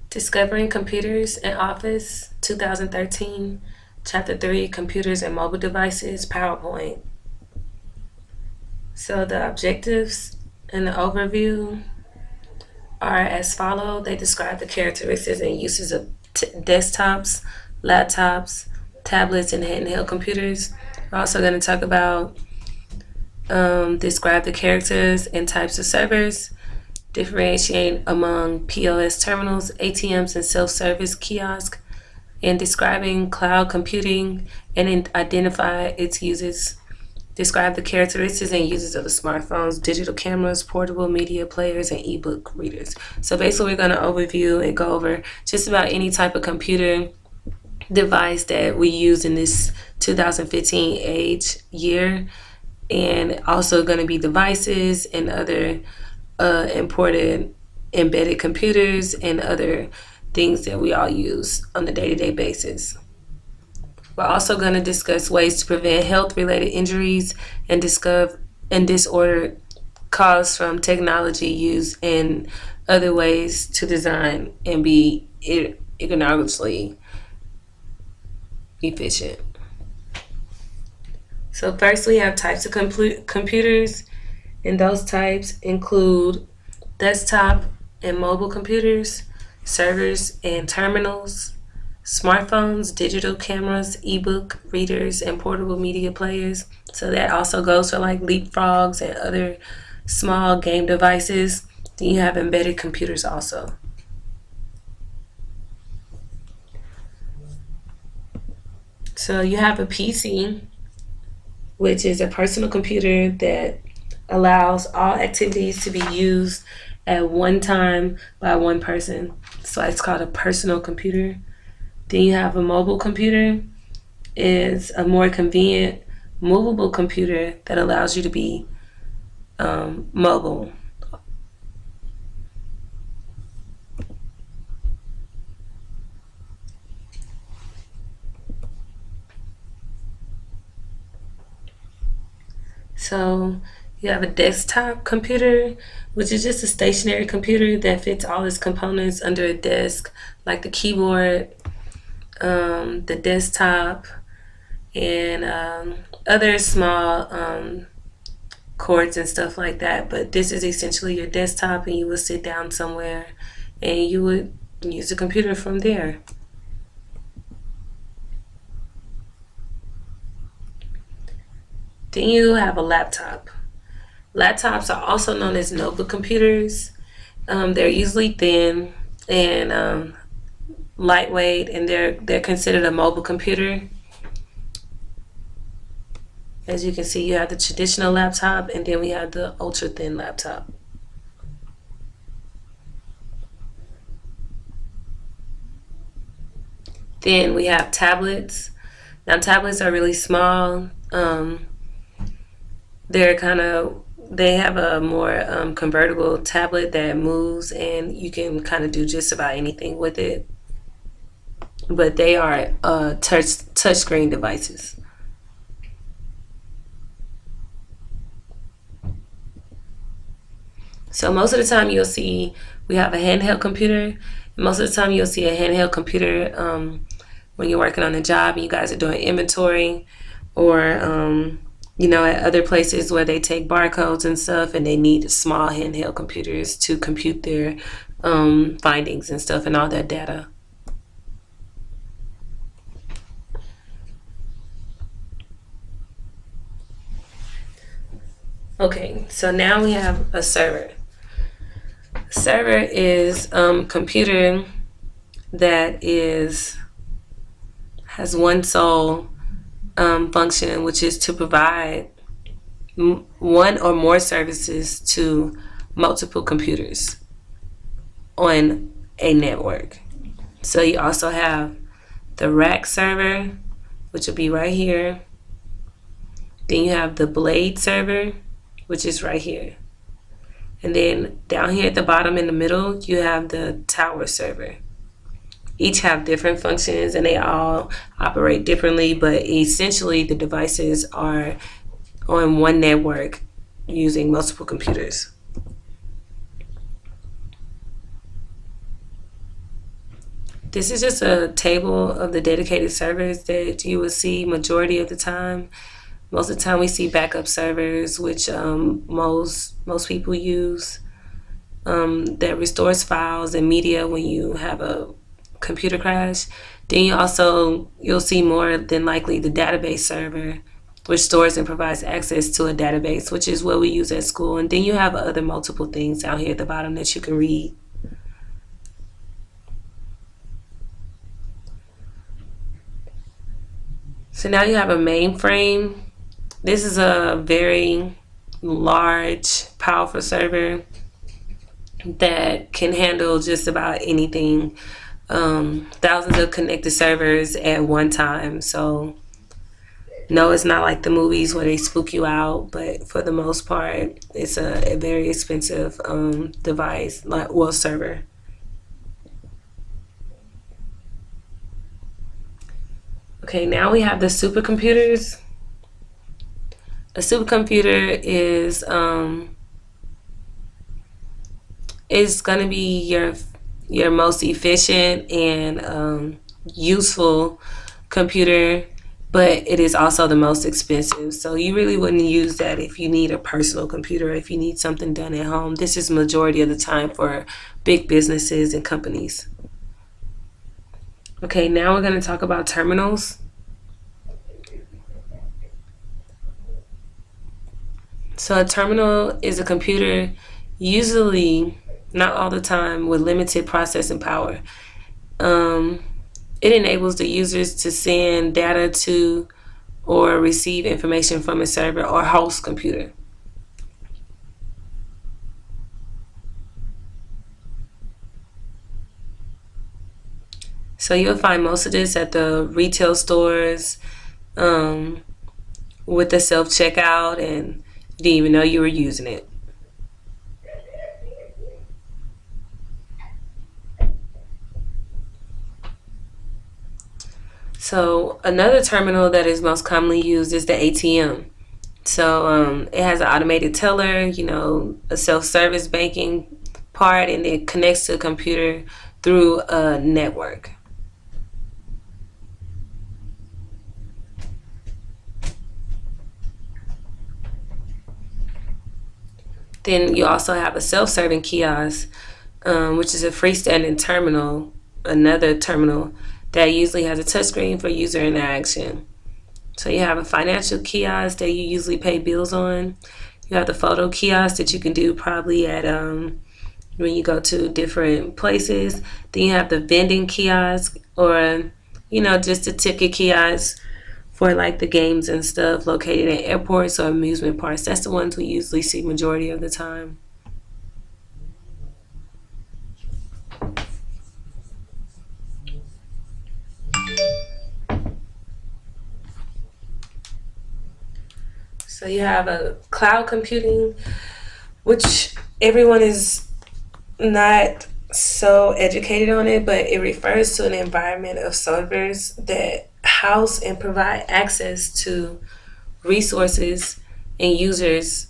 Discovering Computers in Office, 2013, Chapter 3, Computers and Mobile Devices, PowerPoint. So the objectives and the overview are as follow. They describe the characteristics and uses of desktops, laptops, tablets, and handheld computers. We're also going to talk about describe the characters and types of servers, differentiate among POS terminals, ATMs, and self-service kiosks, and describing cloud computing and identify its uses. Describe the characteristics and uses of the smartphones, digital cameras, portable media players, and ebook readers. So basically, we're going to overview and go over just about any type of computer device that we use in this 2015 age year, and also going to be devices and other important embedded computers and other things that we all use on a day-to-day basis. We're also going to discuss ways to prevent health-related injuries and disorder caused from technology use and other ways to design and be ergonomically efficient. So first we have types of computers, and those types include desktop and mobile computers, servers and terminals, smartphones, digital cameras, ebook readers, and portable media players. So that also goes for like leapfrogs and other small game devices. Then you have embedded computers also. So you have a PC, which is a personal computer that allows all activities to be used at one time by one person. So it's called a personal computer. Then you have a mobile computer, is a more convenient movable computer that allows you to be mobile. So you have a desktop computer, which is just a stationary computer that fits all its components under a desk, like the keyboard, the desktop, and other small cords and stuff like that. But this is essentially your desktop, and you would sit down somewhere and you would use the computer from there. Then you have a laptop. Laptops are also known as notebook computers. They're usually thin and lightweight, and they're considered a mobile computer. As you can see, you have the traditional laptop, and then we have the ultra thin laptop. Then we have tablets. Now tablets are really small. They have a more convertible tablet that moves, and you can kind of do just about anything with it. But they are touchscreen devices. So most of the time you'll see we have a handheld computer. Most of the time you'll see a handheld computer when you're working on a job and you guys are doing inventory, or at other places where they take barcodes and stuff, and they need small handheld computers to compute their findings and stuff and all that data. Okay, so now we have a server. Server is computer that has one sole function, which is to provide one or more services to multiple computers on a network. So you also have the rack server, which will be right here. Then you have the blade server, which is right here. And then down here at the bottom in the middle, you have the tower server. Each have different functions and they all operate differently, but essentially the devices are on one network using multiple computers. This is just a table of the dedicated servers that you will see majority of the time. Most of the time we see backup servers, which most people use, that restores files and media when you have a computer crash. Then you'll see more than likely the database server, which stores and provides access to a database, which is what we use at school. And then you have other multiple things down here at the bottom that you can read. So now you have a mainframe. This is a very large, powerful server that can handle just about anything. Thousands of connected servers at one time. So no, it's not like the movies where they spook you out, but for the most part, it's a very expensive device, server. Okay, now we have the supercomputers. A supercomputer is going to be your most efficient and useful computer, but it is also the most expensive. So you really wouldn't use that if you need a personal computer, if you need something done at home. This is majority of the time for big businesses and companies. Okay, now we're going to talk about terminals. So a terminal is a computer, usually, not all the time, with limited processing power. It enables the users to send data to or receive information from a server or host computer. So you'll find most of this at the retail stores, with the self-checkout, and you didn't even know you were using it. So another terminal that is most commonly used is the ATM. So it has an automated teller, a self-service banking part, and it connects to a computer through a network. Then you also have a self-serving kiosk, which is a freestanding terminal, another terminal that usually has a touchscreen for user interaction. So you have a financial kiosk that you usually pay bills on. You have the photo kiosk that you can do probably at when you go to different places. Then you have the vending kiosk, or just a ticket kiosk for like the games and stuff located at airports or amusement parks. That's the ones we usually see majority of the time. So you have a cloud computing, which everyone is not so educated on it, but it refers to an environment of servers that house and provide access to resources and users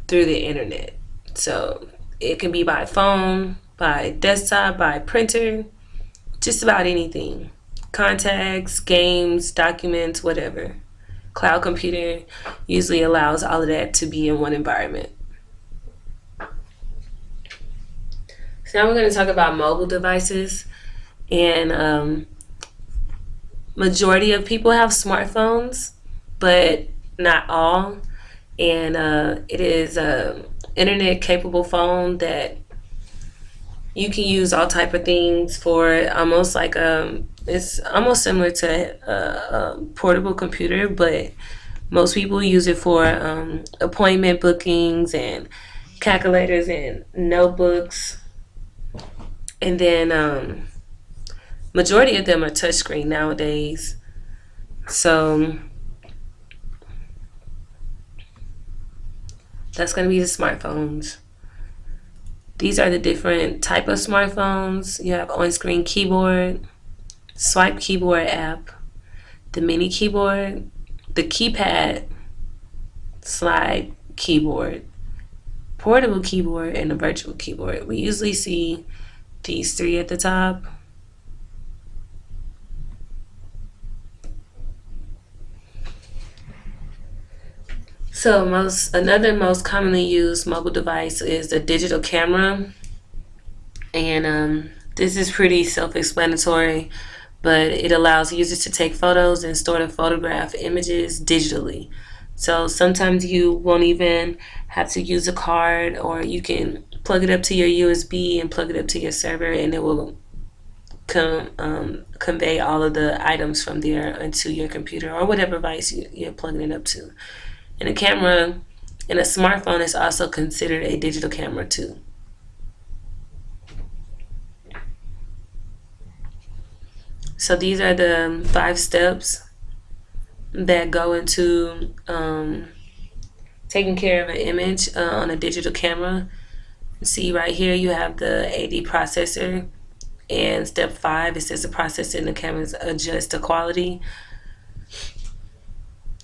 through the internet. So it can be by phone, by desktop, by printer, just about anything. Contacts, games, documents, whatever. Cloud computing usually allows all of that to be in one environment. So now we're going to talk about mobile devices, and majority of people have smartphones, but not all. And it is a internet capable phone that you can use all type of things for. Almost like it's almost similar to a portable computer, but most people use it for appointment bookings and calculators and notebooks. And then majority of them are touchscreen nowadays. So that's going to be the smartphones. These are the different type of smartphones. You have on-screen keyboard, swipe keyboard app, the mini keyboard, the keypad, slide keyboard, portable keyboard, and a virtual keyboard. We usually see these three at the top. So another most commonly used mobile device is a digital camera, and this is pretty self-explanatory, but it allows users to take photos and store and photograph images digitally. So sometimes you won't even have to use a card, or you can plug it up to your USB and plug it up to your server, and it will convey all of the items from there into your computer or whatever device you're plugging it up to. And a camera in a smartphone is also considered a digital camera too. So these are the 5 steps that go into taking care of an image on a digital camera. See right here you have the AD processor, and step 5, it says the processor in the cameras adjust the quality.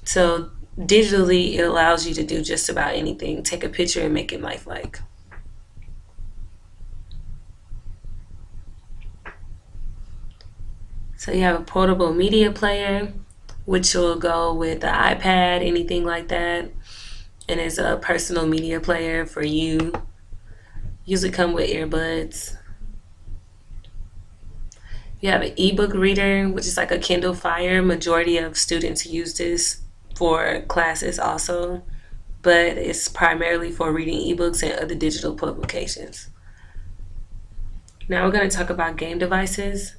So digitally it allows you to do just about anything. Take a picture and make it lifelike. So you have a portable media player, which will go with the iPad, anything like that, and it's a personal media player for you. Usually come with earbuds. You have an ebook reader, which is like a Kindle Fire. Majority of students use this for classes also, but it's primarily for reading ebooks and other digital publications. Now we're going to talk about game devices.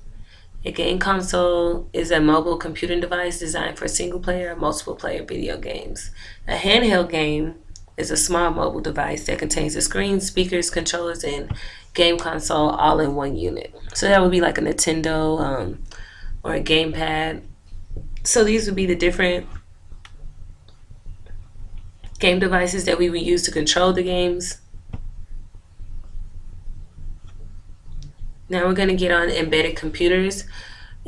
A game console is a mobile computing device designed for single-player or multiple-player video games. A handheld game is a small mobile device that contains a screen, speakers, controllers, and game console all in one unit. So that would be like a Nintendo or a gamepad. So these would be the different game devices that we would use to control the games. Now we're going to get on embedded computers.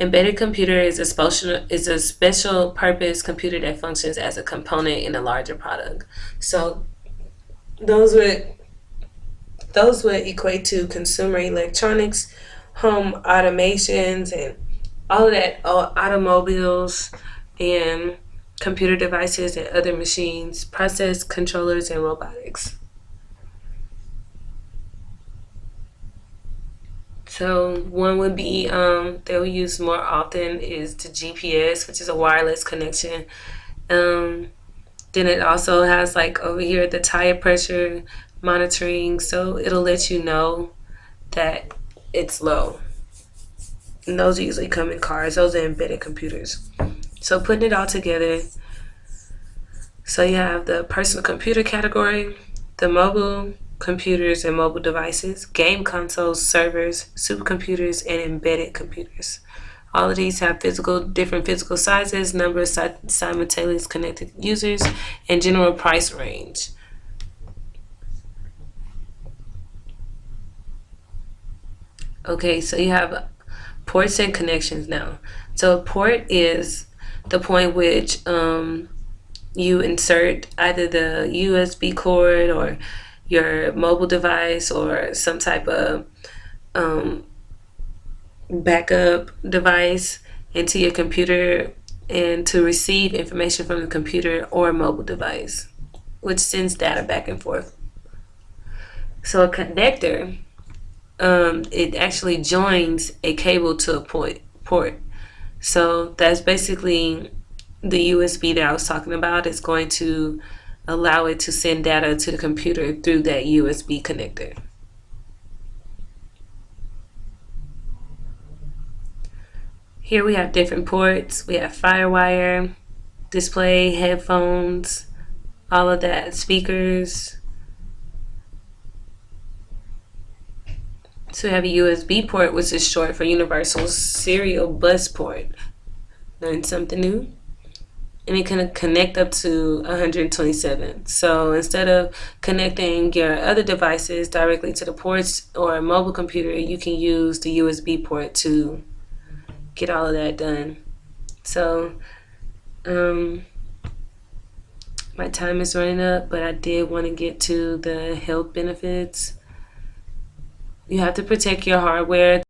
Embedded computer is a special purpose computer that functions as a component in a larger product. So those would equate to consumer electronics, home automations, and all of that, automobiles and computer devices and other machines, process controllers, and robotics. So one would be that we use more often is the GPS, which is a wireless connection. Then it also has like over here the tire pressure monitoring, so it'll let you know that it's low. And those usually come in cars. Those are embedded computers. So putting it all together, so you have the personal computer category, the mobile computers and mobile devices, game consoles, servers, supercomputers, and embedded computers. All of these have different physical sizes, number of simultaneously connected users, and general price range. Okay, so you have ports and connections now. So a port is the point which you insert either the USB cord or your mobile device or some type of backup device into your computer and to receive information from the computer or mobile device, which sends data back and forth. So a connector, it actually joins a cable to a port. So that's basically the USB that I was talking about. Is going to allow it to send data to the computer through that USB connector. Here we have different ports. We have FireWire, display, headphones, all of that, speakers. So we have a USB port, which is short for Universal Serial Bus Port. Learn something new. And it can connect up to 127. So instead of connecting your other devices directly to the ports or a mobile computer, you can use the USB port to get all of that done. So my time is running up, but I did want to get to the health benefits. You have to protect your hardware